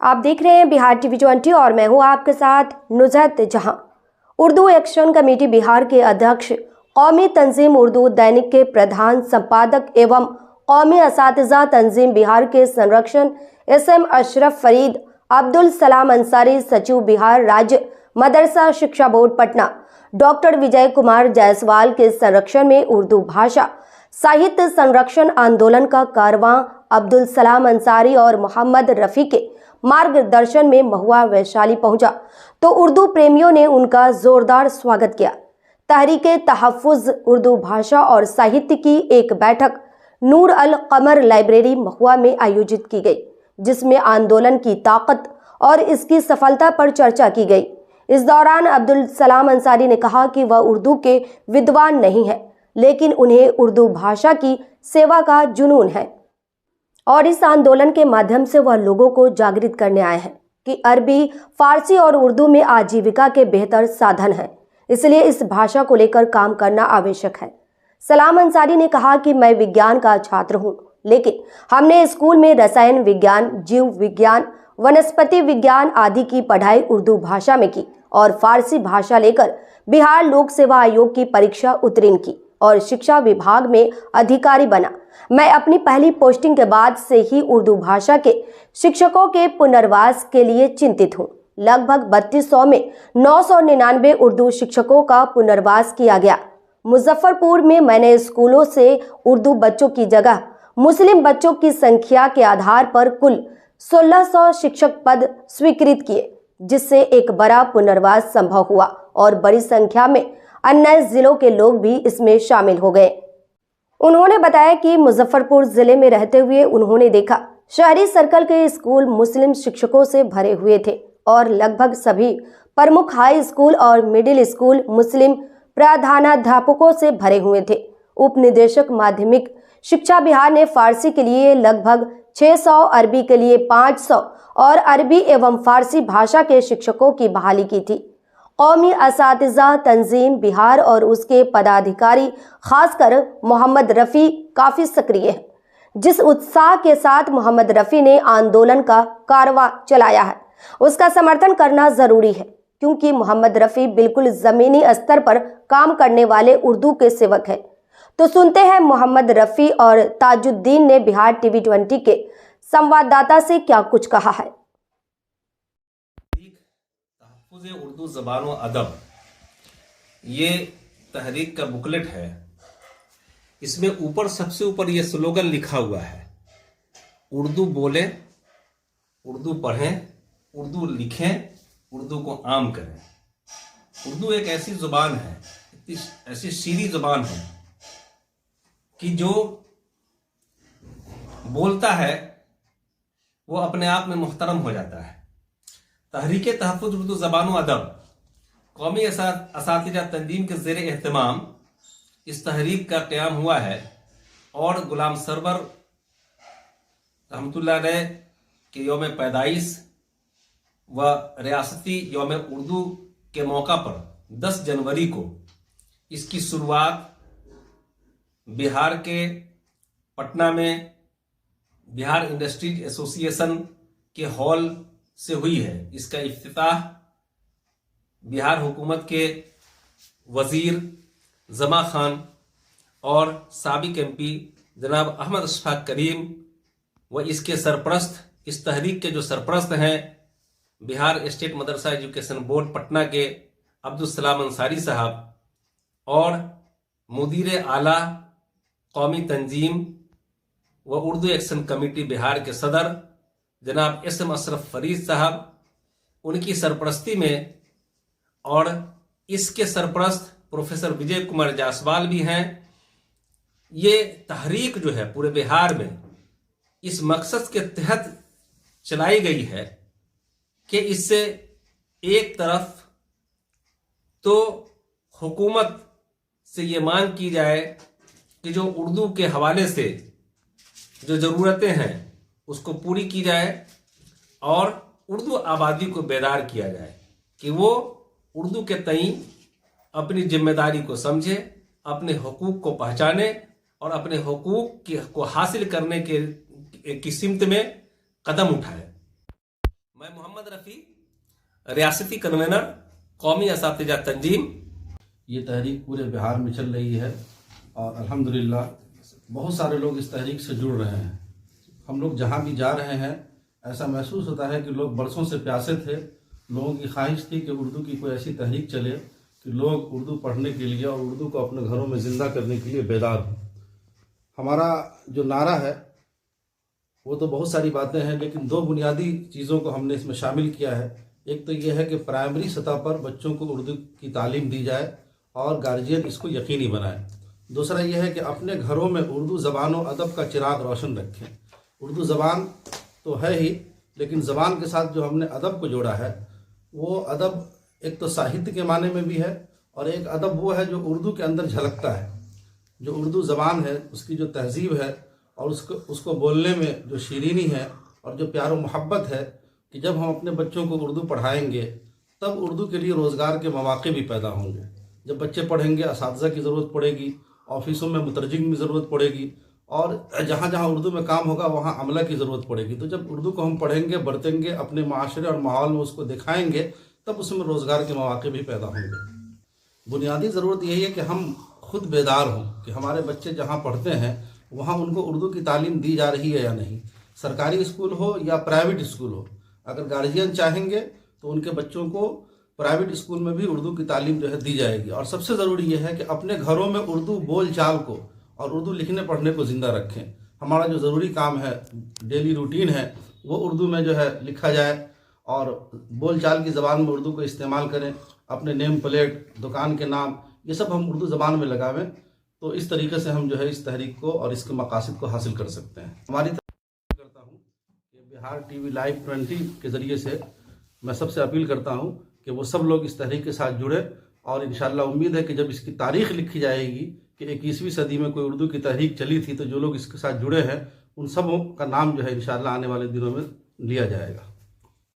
आप देख रहे हैं बिहार टीवी 20 और मैं हूं आपके साथ नुजहत जहां। उर्दू एक्शन कमेटी बिहार के अध्यक्ष, कौमी तंजीम उर्दू दैनिक के प्रधान संपादक एवं कौमी असातिज़ा तंजीम बिहार के संरक्षण SM अशरफ फरीद, अब्दुल सलाम अंसारी सचिव बिहार राज्य मदरसा शिक्षा बोर्ड पटना, डॉक्टर विजय कुमार जायसवाल के संरक्षण में उर्दू भाषा साहित्य संरक्षण आंदोलन का कारवां अब्दुल सलाम अंसारी और मोहम्मद रफ़ी के मार्गदर्शन में महुआ वैशाली पहुंचा तो उर्दू प्रेमियों ने उनका जोरदार स्वागत किया। तहरीके तहफ़्फ़ुज़ उर्दू भाषा और साहित्य की एक बैठक नूर अल कमर लाइब्रेरी महुआ में आयोजित की गई, जिसमें आंदोलन की ताकत और इसकी सफलता पर चर्चा की गई। इस दौरान अब्दुल सलाम अंसारी ने कहा कि वह उर्दू के विद्वान नहीं है, लेकिन उन्हें उर्दू भाषा की सेवा का जुनून है और इस आंदोलन के माध्यम से वह लोगों को जागृत करने आए हैं कि अरबी, फारसी और उर्दू में आजीविका के बेहतर साधन हैं, इसलिए इस भाषा को लेकर काम करना आवश्यक है। सलाम अंसारी ने कहा कि मैं विज्ञान का छात्र हूं, लेकिन हमने स्कूल में रसायन विज्ञान, जीव विज्ञान, वनस्पति विज्ञान आदि की पढ़ाई उर्दू भाषा में की और फारसी भाषा लेकर बिहार लोक सेवा आयोग की परीक्षा उत्तीर्ण की और शिक्षा विभाग में अधिकारी बना। मैं अपनी पहली पोस्टिंग के बाद से ही उर्दू भाषा के शिक्षकों के पुनर्वास के लिए चिंतित हूँ। लगभग 3200 में 999 उर्दू शिक्षकों का पुनर्वास किया गया। मुजफ्फरपुर में मैंने स्कूलों से उर्दू बच्चों की जगह मुस्लिम बच्चों की संख्या के आधार पर कुल 1600 शिक्षक पद स्वीकृत किए, जिससे एक बड़ा पुनर्वास संभव हुआ और बड़ी संख्या में अन्य जिलों के लोग भी इसमें शामिल हो गए। उन्होंने बताया कि मुजफ्फरपुर जिले में रहते हुए उन्होंने देखा शहरी सर्कल के स्कूल मुस्लिम शिक्षकों से भरे हुए थे और लगभग सभी प्रमुख हाई स्कूल और मिडिल स्कूल मुस्लिम प्रधानाध्यापकों से भरे हुए थे। उप निदेशक माध्यमिक शिक्षा बिहार ने फारसी के लिए लगभग 600, अरबी के लिए 500 और अरबी एवं फारसी भाषा के शिक्षकों की बहाली की थी। कौमी असातिज़ा तंजीम बिहार और उसके पदाधिकारी, खासकर मोहम्मद रफ़ी, काफ़ी सक्रिय है। जिस उत्साह के साथ मोहम्मद रफ़ी ने आंदोलन का कारवां चलाया है, उसका समर्थन करना ज़रूरी है, क्योंकि मोहम्मद रफ़ी बिल्कुल ज़मीनी स्तर पर काम करने वाले उर्दू के सेवक हैं। तो सुनते हैं मोहम्मद रफ़ी और ताजुद्दीन ने बिहार टीवी 20 के संवाददाता से क्या कुछ कहा है। उर्दू ज़बान व अदब, ये तहरीक का बुकलेट है। इसमें ऊपर, सबसे ऊपर ये स्लोगन लिखा हुआ है, उर्दू बोले, उर्दू पढ़ें, उर्दू लिखें, उर्दू को आम करें। उर्दू एक ऐसी ज़ुबान है, ऐसी शीरी ज़ुबान है कि जो बोलता है वो अपने आप में मुहतरम हो जाता है। तहरीके तहफ़्फ़ुज़ उर्दू ज़बान व अदब कौमी असातिज़ा तंजीम के ज़ेर एहतमाम इस तहरीक का क़याम हुआ है और गुलाम सरवर रहमतुल्लाह अलैह के यौम पैदाइश व रियासती यौम उर्दू के मौका पर 10 जनवरी को इसकी शुरुआत बिहार के पटना में बिहार इंडस्ट्रीज एसोसिएशन के हॉल से हुई है। इसका इफ्तिताह बिहार हुकूमत के वज़ीर जमा खान और साबिक MP जनाब अहमद अशफाक करीम व इसके सरपरस्त, इस तहरीक के जो सरपरस्त हैं, बिहार स्टेट मदरसा एजुकेशन बोर्ड पटना के अब्दुल सलाम अंसारी साहब और मुदीर आला कौमी तंजीम व उर्दू एक्शन कमेटी बिहार के सदर जनाब SM अशरफ फरीद साहब, उनकी सरपरस्ती में, और इसके सरपरस्त प्रोफेसर विजय कुमार जायसवाल भी हैं। ये तहरीक जो है पूरे बिहार में इस मकसद के तहत चलाई गई है कि इससे एक तरफ तो हुकूमत से ये मांग की जाए कि जो उर्दू के हवाले से जो ज़रूरतें हैं उसको पूरी की जाए और उर्दू आबादी को बेदार किया जाए कि वो उर्दू के तई अपनी जिम्मेदारी को समझे, अपने हुकूक को पहचाने और अपने हुकूक को हासिल करने की सिमत में कदम उठाए। रियासती कन्वेनर कौमी असातिज़ा तंजीम। ये तहरीक पूरे बिहार में चल रही है और अल्हम्दुलिल्लाह बहुत सारे लोग इस तहरीक से जुड़ रहे हैं। हम लोग जहाँ भी जा रहे हैं ऐसा महसूस होता है कि लोग बरसों से प्यासे थे। लोगों की ख्वाहिश थी कि उर्दू की कोई ऐसी तहरीक चले कि लोग उर्दू पढ़ने के लिए और उर्दू को अपने घरों में ज़िंदा करने के लिए बेदार हों। हमारा जो नारा है वो तो बहुत सारी बातें हैं, लेकिन दो बुनियादी चीज़ों को हमने इसमें शामिल किया है। एक तो ये है कि प्राइमरी सतह पर बच्चों को उर्दू की तालीम दी जाए और गार्जियन इसको यकीनी बनाए। दूसरा यह है कि अपने घरों में उर्दू ज़बान और अदब का चिराग रोशन रखें। उर्दू ज़बान तो है ही, लेकिन ज़बान के साथ जो हमने अदब को जोड़ा है वो अदब एक तो साहित्य के माने में भी है और एक अदब वो है जो उर्दू के अंदर झलकता है। जो उर्दू ज़बान है उसकी जो तहजीब है और उसको बोलने में जो शीरीनी है और जो प्यार और मोहब्बत है कि जब हम अपने बच्चों को उर्दू पढ़ाएंगे तब उर्दू के लिए रोज़गार के मौक़े भी पैदा होंगे। जब बच्चे पढ़ेंगे असातिज़ा की ज़रूरत पड़ेगी, ऑफिसों में मुतरजिम की ज़रूरत पड़ेगी और जहाँ जहाँ उर्दू में काम होगा वहाँ अमला की ज़रूरत पड़ेगी। तो जब उर्दू को हम पढ़ेंगे, बरतेंगे, अपने माशरे और माहौल में उसको दिखाएंगे तब उसमें रोज़गार के मौक़े भी पैदा होंगे। बुनियादी ज़रूरत यही है कि हम खुद बेदार हों कि हमारे बच्चे जहाँ पढ़ते हैं वहाँ उनको उर्दू की तालीम दी जा रही है या नहीं। सरकारी स्कूल हो या प्राइवेट स्कूल हो, अगर गार्जियन चाहेंगे तो उनके बच्चों को प्राइवेट स्कूल में भी उर्दू की तालीम जो है दी जाएगी। और सबसे ज़रूरी यह है कि अपने घरों में उर्दू बोल चाल को और उर्दू लिखने पढ़ने को ज़िंदा रखें। हमारा जो ज़रूरी काम है, डेली रूटीन है, वो उर्दू में जो है लिखा जाए और बोल चाल की ज़बान में उर्दू को इस्तेमाल करें। अपने नेम प्लेट, दुकान के नाम, ये सब हम उर्दू ज़बान में लगावें। तो इस तरीके से हम जो है इस तहरीक को और इसके मकासद को हासिल कर सकते हैं। हमारी करता हूँ कि बिहार टीवी लाइव 20 के ज़रिए से मैं सबसे अपील करता हूँ कि वो सब लोग इस तहरीक के साथ जुड़े और इंशाअल्लाह उम्मीद है कि जब इसकी तारीख़ लिखी जाएगी कि 21वीं सदी में कोई उर्दू की तहरीक चली थी, तो जो लोग इसके साथ जुड़े हैं उन सब का नाम जो है इंशाअल्लाह आने वाले दिनों में लिया जाएगा।